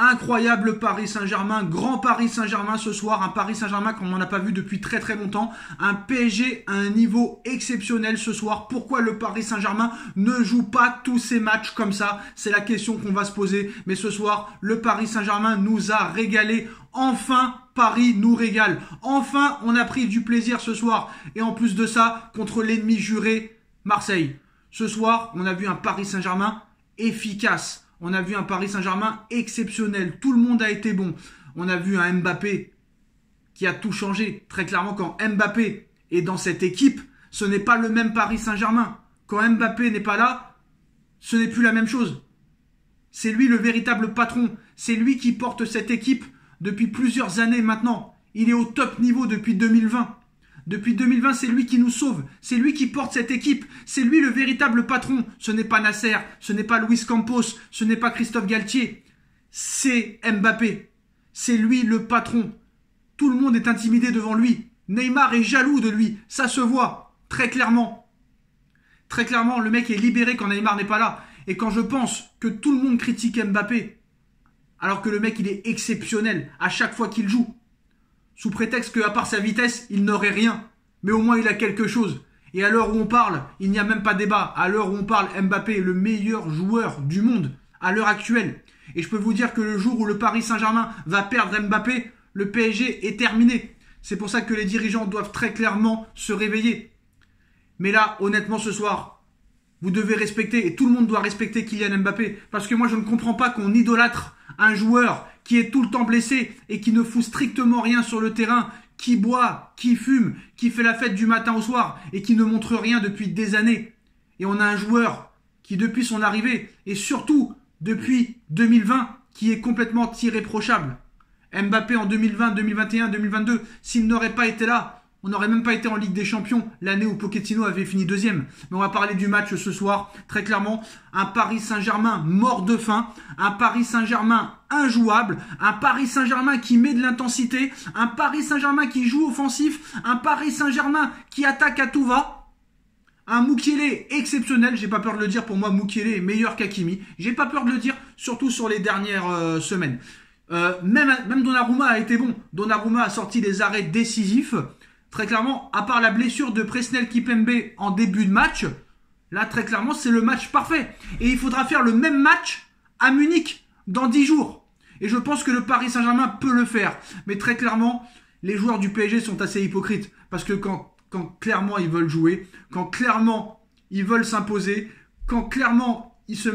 Incroyable Paris Saint-Germain, grand Paris Saint-Germain ce soir, un Paris Saint-Germain qu'on n'en a pas vu depuis très très longtemps, un PSG à un niveau exceptionnel ce soir. Pourquoi le Paris Saint-Germain ne joue pas tous ses matchs comme ça? C'est la question qu'on va se poser. Mais ce soir, le Paris Saint-Germain nous a régalé. Enfin, Paris nous régale. Enfin, on a pris du plaisir ce soir. Et en plus de ça, contre l'ennemi juré, Marseille. Ce soir, on a vu un Paris Saint-Germain efficace. On a vu un Paris Saint-Germain exceptionnel. Tout le monde a été bon. On a vu un Mbappé qui a tout changé. Très clairement, quand Mbappé est dans cette équipe, ce n'est pas le même Paris Saint-Germain. Quand Mbappé n'est pas là, ce n'est plus la même chose. C'est lui le véritable patron. C'est lui qui porte cette équipe depuis plusieurs années maintenant. Il est au top niveau depuis 2020. Depuis 2020, c'est lui qui nous sauve. C'est lui qui porte cette équipe. C'est lui le véritable patron. Ce n'est pas Nasser, ce n'est pas Luis Campos, ce n'est pas Christophe Galtier. C'est Mbappé. C'est lui le patron. Tout le monde est intimidé devant lui. Neymar est jaloux de lui. Ça se voit très clairement. Très clairement, le mec est libéré quand Neymar n'est pas là. Et quand je pense que tout le monde critique Mbappé, alors que le mec il est exceptionnel à chaque fois qu'il joue, sous prétexte qu'à part sa vitesse, il n'aurait rien. Mais au moins, il a quelque chose. Et à l'heure où on parle, il n'y a même pas débat. À l'heure où on parle, Mbappé est le meilleur joueur du monde, à l'heure actuelle. Et je peux vous dire que le jour où le Paris Saint-Germain va perdre Mbappé, le PSG est terminé. C'est pour ça que les dirigeants doivent très clairement se réveiller. Mais là, honnêtement, ce soir, vous devez respecter, et tout le monde doit respecter Kylian Mbappé. Parce que moi, je ne comprends pas qu'on idolâtre un joueur qui est tout le temps blessé et qui ne fout strictement rien sur le terrain, qui boit, qui fume, qui fait la fête du matin au soir et qui ne montre rien depuis des années. Et on a un joueur qui, depuis son arrivée et surtout depuis 2020, qui est complètement irréprochable. Mbappé en 2020, 2021, 2022, s'il n'aurait pas été là, on n'aurait même pas été en Ligue des Champions l'année où Pochettino avait fini deuxième. Mais on va parler du match ce soir. Très clairement, un Paris Saint-Germain mort de faim, un Paris Saint-Germain injouable, un Paris Saint-Germain qui met de l'intensité, un Paris Saint-Germain qui joue offensif, un Paris Saint-Germain qui attaque à tout va. Un Mukiele exceptionnel, j'ai pas peur de le dire, pour moi Mukiele est meilleur qu'Hakimi. J'ai pas peur de le dire, surtout sur les dernières semaines. Même Donnarumma a été bon. Donnarumma a sorti des arrêts décisifs. Très clairement, à part la blessure de Presnel Kimpembe en début de match, là très clairement c'est le match parfait. Et il faudra faire le même match à Munich dans 10 jours. Et je pense que le Paris Saint-Germain peut le faire. Mais très clairement, les joueurs du PSG sont assez hypocrites. Parce que quand clairement ils veulent jouer, quand clairement ils veulent s'imposer, quand clairement ils se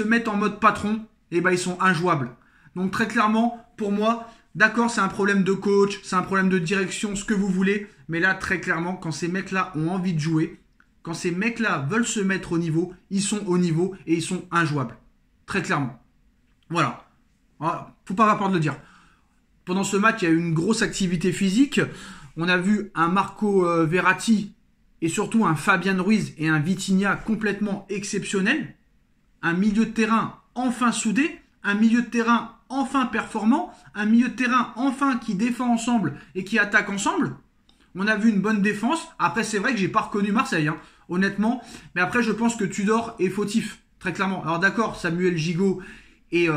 mettent en mode patron, et ben ils sont injouables. Donc très clairement, pour moi, d'accord, c'est un problème de coach, c'est un problème de direction, ce que vous voulez. Mais là, très clairement, quand ces mecs-là ont envie de jouer, quand ces mecs-là veulent se mettre au niveau, ils sont au niveau et ils sont injouables. Très clairement. Voilà. Faut pas avoir peur de le dire. Pendant ce match, il y a eu une grosse activité physique. On a vu un Marco Verratti et surtout un Fabian Ruiz et un Vitinha complètement exceptionnels. Un milieu de terrain enfin soudé. Un milieu de terrain enfin performant, un milieu de terrain enfin qui défend ensemble et qui attaque ensemble. On a vu une bonne défense. Après, c'est vrai que j'ai pas reconnu Marseille, honnêtement. Mais après, je pense que Tudor est fautif, très clairement. Alors d'accord, Samuel Gigot et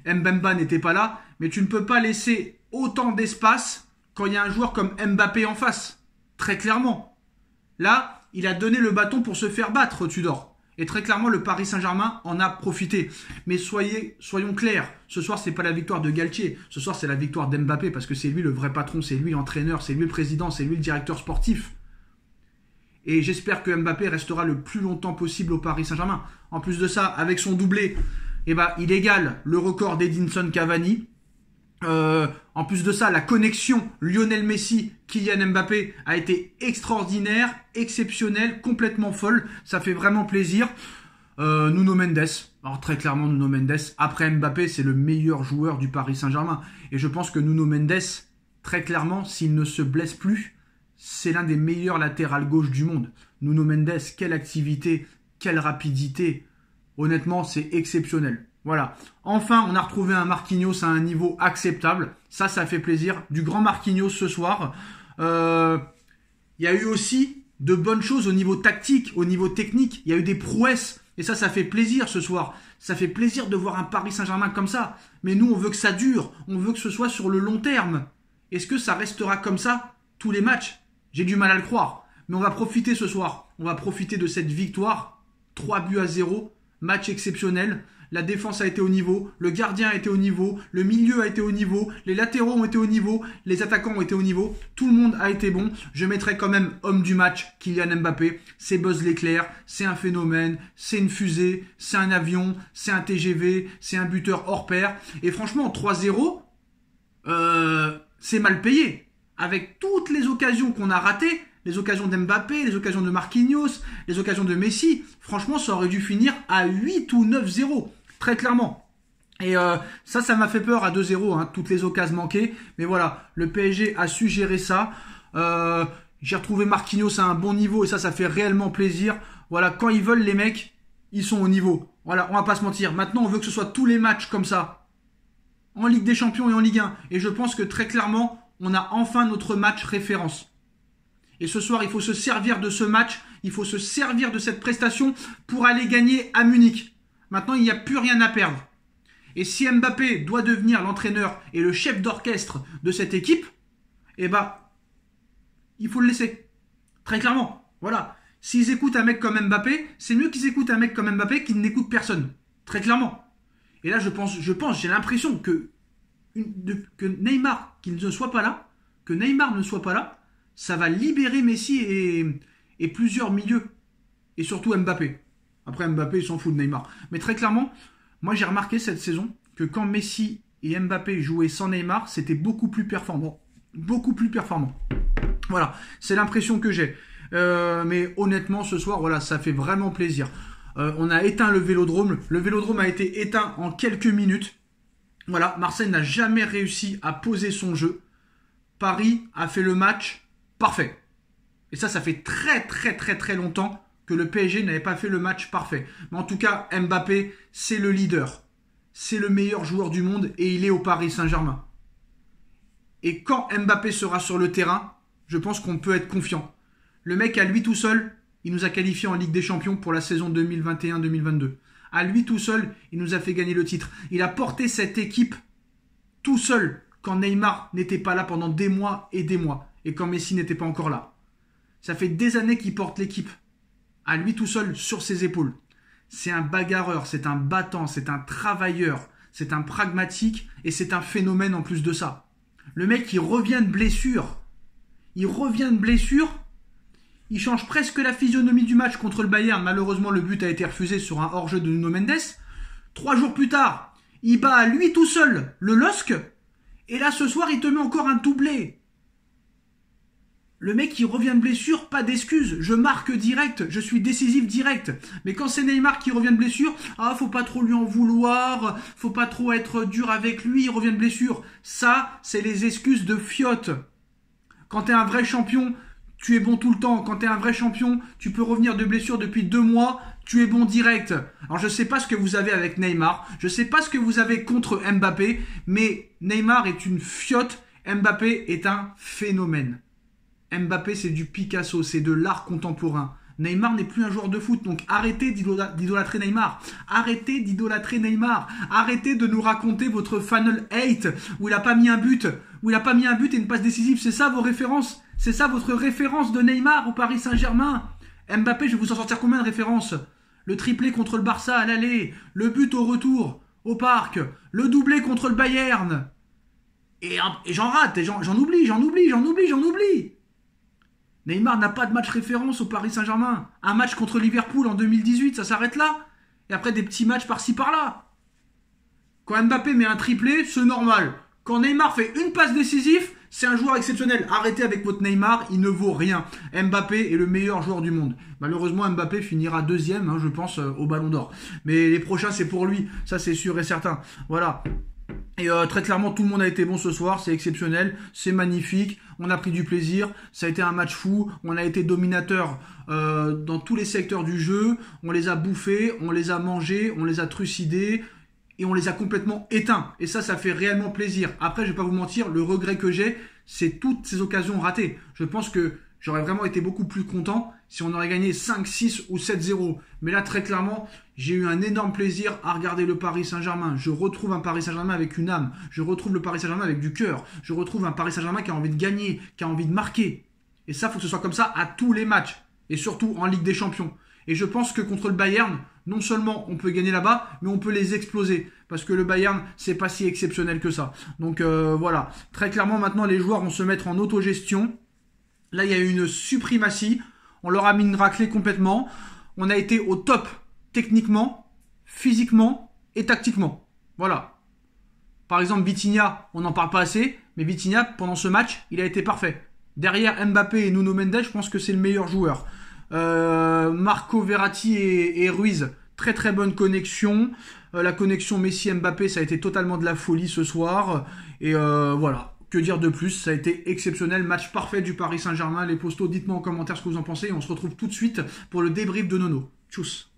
Mbemba n'étaient pas là, mais tu ne peux pas laisser autant d'espace quand il y a un joueur comme Mbappé en face. Très clairement. Là, il a donné le bâton pour se faire battre, Tudor. Et très clairement, le Paris Saint-Germain en a profité. Mais soyons clairs, ce soir, c'est pas la victoire de Galtier. Ce soir, c'est la victoire d'Mbappé parce que c'est lui le vrai patron, c'est lui l'entraîneur, c'est lui le président, c'est lui le directeur sportif. Et j'espère que Mbappé restera le plus longtemps possible au Paris Saint-Germain. En plus de ça, avec son doublé, il égale le record d'Edinson Cavani. En plus de ça, la connexion Lionel Messi, Kylian Mbappé a été extraordinaire, exceptionnelle, complètement folle. Ça fait vraiment plaisir. Nuno Mendes, alors très clairement Nuno Mendes, après Mbappé, c'est le meilleur joueur du Paris Saint-Germain. Et je pense que Nuno Mendes, très clairement, s'il ne se blesse plus, c'est l'un des meilleurs latérales gauche du monde. Nuno Mendes, quelle activité, quelle rapidité. Honnêtement, c'est exceptionnel. Voilà. Enfin, on a retrouvé un Marquinhos à un niveau acceptable. Ça fait plaisir. Du grand Marquinhos ce soir. Il y a eu aussi de bonnes choses au niveau tactique, au niveau technique. Il y a eu des prouesses. Et ça fait plaisir ce soir. Ça fait plaisir de voir un Paris Saint-Germain comme ça. Mais nous, on veut que ça dure. On veut que ce soit sur le long terme. Est-ce que ça restera comme ça tous les matchs? J'ai du mal à le croire. Mais on va profiter ce soir. On va profiter de cette victoire. 3-0. Match exceptionnel. La défense a été au niveau, le gardien a été au niveau, le milieu a été au niveau, les latéraux ont été au niveau, les attaquants ont été au niveau, tout le monde a été bon. Je mettrai quand même homme du match, Kylian Mbappé. C'est Buzz l'éclair, c'est un phénomène, c'est une fusée, c'est un avion, c'est un TGV, c'est un buteur hors pair. Et franchement, 3-0, c'est mal payé. Avec toutes les occasions qu'on a ratées, les occasions d'Mbappé, les occasions de Marquinhos, les occasions de Messi, franchement, ça aurait dû finir à 8 ou 9-0. Très clairement. Et ça m'a fait peur à 2-0, hein, toutes les occasions manquées. Mais voilà, le PSG a su gérer ça. J'ai retrouvé Marquinhos à un bon niveau et ça fait réellement plaisir. Voilà, quand ils veulent les mecs, ils sont au niveau. Voilà, on va pas se mentir. Maintenant, on veut que ce soit tous les matchs comme ça. En Ligue des Champions et en Ligue 1. Et je pense que très clairement, on a enfin notre match référence. Et ce soir, il faut se servir de ce match. Il faut se servir de cette prestation pour aller gagner à Munich. Maintenant, il n'y a plus rien à perdre. Et si Mbappé doit devenir l'entraîneur et le chef d'orchestre de cette équipe, eh ben, il faut le laisser. Très clairement. Voilà. S'ils écoutent un mec comme Mbappé, c'est mieux qu'ils écoutent un mec comme Mbappé qui n'écoute personne. Très clairement. Et là, j'ai l'impression que Neymar, qu'il ne soit pas là, ça va libérer Messi et plusieurs milieux. Et surtout Mbappé. Après Mbappé, il s'en fout de Neymar. Mais très clairement, moi j'ai remarqué cette saison que quand Messi et Mbappé jouaient sans Neymar, c'était beaucoup plus performant. Beaucoup plus performant. Voilà, c'est l'impression que j'ai. Mais honnêtement, ce soir, voilà, ça fait vraiment plaisir. On a éteint le Vélodrome. Le Vélodrome a été éteint en quelques minutes. Voilà, Marseille n'a jamais réussi à poser son jeu. Paris a fait le match parfait. Et ça fait très très très très longtemps que le PSG n'avait pas fait le match parfait. Mais en tout cas, Mbappé, c'est le leader. C'est le meilleur joueur du monde et il est au Paris Saint-Germain. Et quand Mbappé sera sur le terrain, je pense qu'on peut être confiant. Le mec, à lui tout seul, il nous a qualifiés en Ligue des Champions pour la saison 2021-2022. À lui tout seul, il nous a fait gagner le titre. Il a porté cette équipe tout seul quand Neymar n'était pas là pendant des mois et quand Messi n'était pas encore là. Ça fait des années qu'il porte l'équipe. À lui tout seul, sur ses épaules. C'est un bagarreur, c'est un battant, c'est un travailleur, c'est un pragmatique et c'est un phénomène en plus de ça. Le mec, il revient de blessure. Il change presque la physionomie du match contre le Bayern. Malheureusement, le but a été refusé sur un hors-jeu de Nuno Mendes. 3 jours plus tard, il bat à lui tout seul le LOSC. Et là, ce soir, il te met encore un doublé. Le mec qui revient de blessure, pas d'excuses. Je marque direct, je suis décisif direct. Mais quand c'est Neymar qui revient de blessure, faut pas trop lui en vouloir, faut pas trop être dur avec lui, il revient de blessure. Ça, c'est les excuses de fiotte. Quand t'es un vrai champion, tu es bon tout le temps. Quand t'es un vrai champion, tu peux revenir de blessure depuis 2 mois, tu es bon direct. Alors je sais pas ce que vous avez avec Neymar, je sais pas ce que vous avez contre Mbappé, mais Neymar est une fiotte, Mbappé est un phénomène. Mbappé, c'est du Picasso, c'est de l'art contemporain. Neymar n'est plus un joueur de foot, donc arrêtez d'idolâtrer Neymar. Arrêtez d'idolâtrer Neymar. Arrêtez de nous raconter votre Final 8 où il a pas mis un but, et une passe décisive. C'est ça vos références. C'est ça votre référence de Neymar au Paris Saint-Germain. Mbappé, je vais vous en sortir combien de références? Le triplé contre le Barça à l'aller, le but au retour, au Parc, le doublé contre le Bayern. Et j'en rate, et j'en oublie. Neymar n'a pas de match référence au Paris Saint-Germain. Un match contre Liverpool en 2018, ça s'arrête là. Et après des petits matchs par-ci par-là. Quand Mbappé met un triplé, c'est normal. Quand Neymar fait une passe décisive, c'est un joueur exceptionnel. Arrêtez avec votre Neymar, il ne vaut rien. Mbappé est le meilleur joueur du monde. Malheureusement, Mbappé finira 2e, je pense, au Ballon d'Or. Mais les prochains, c'est pour lui. Ça, c'est sûr et certain. Voilà. Et très clairement, tout le monde a été bon ce soir, c'est exceptionnel, c'est magnifique, on a pris du plaisir, ça a été un match fou, on a été dominateur dans tous les secteurs du jeu, on les a bouffés, on les a mangés, on les a trucidés et on les a complètement éteints. Et ça fait réellement plaisir. Après, je vais pas vous mentir, le regret que j'ai, c'est toutes ces occasions ratées. Je pense que J'aurais vraiment été beaucoup plus content si on aurait gagné 5-6 ou 7-0. Mais là, très clairement, j'ai eu un énorme plaisir à regarder le Paris Saint-Germain. Je retrouve un Paris Saint-Germain avec une âme. Je retrouve le Paris Saint-Germain avec du cœur. Je retrouve un Paris Saint-Germain qui a envie de gagner, qui a envie de marquer. Et ça, il faut que ce soit comme ça à tous les matchs. Et surtout en Ligue des Champions. Et je pense que contre le Bayern, non seulement on peut gagner là-bas, mais on peut les exploser. Parce que le Bayern, c'est pas si exceptionnel que ça. Donc voilà. Très clairement, maintenant, les joueurs vont se mettre en autogestion. Là, il y a eu une suprématie. On leur a mis une raclée complètement. On a été au top techniquement, physiquement et tactiquement. Voilà. Par exemple, Vitinha, on n'en parle pas assez, mais Vitinha, pendant ce match, il a été parfait. Derrière Mbappé et Nuno Mendes, je pense que c'est le meilleur joueur. Marco Verratti et Ruiz, très très bonne connexion. La connexion Messi-Mbappé, ça a été totalement de la folie ce soir. Et voilà. Que dire de plus? Ça a été exceptionnel. Match parfait du Paris Saint-Germain. Les postos, dites-moi en commentaire ce que vous en pensez. Et on se retrouve tout de suite pour le débrief de Nono. Tchuss.